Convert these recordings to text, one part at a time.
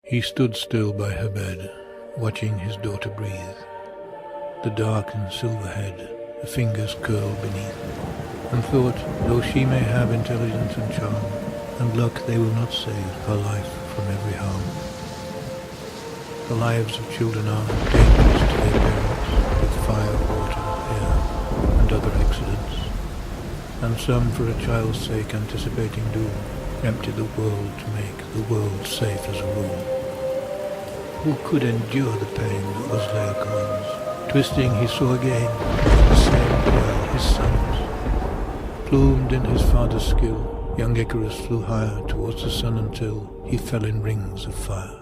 He stood still by her bed, watching his daughter breathe. The dark and silver head, the fingers curled beneath, and thought, though she may have intelligence and charm, and luck, they will not save her life from every harm. The lives of children are dangerous to their parents, with fire, water, air, and other accidents, and some, for a child's sake anticipating doom, empty the world to make the world safe as a rule. Who could endure the pain that was Laocoon's? Twisting he saw again the same pair, his sons. Plumed in his father's skill, young Icarus flew higher towards the sun until he fell in rings of fire.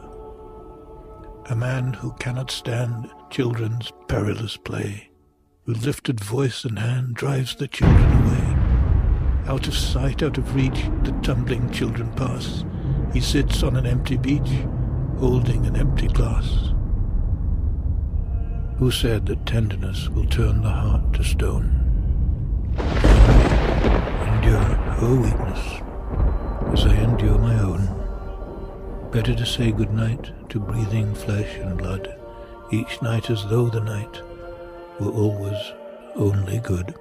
A man who cannot stand children's perilous play, with lifted voice and hand drives the children away. Out of sight, out of reach, the tumbling children pass. He sits on an empty beach, holding an empty glass. Who said that tenderness will turn the heart to stone? I endure her weakness as I endure my own. Better to say good night to breathing flesh and blood, each night as though the night were always only good.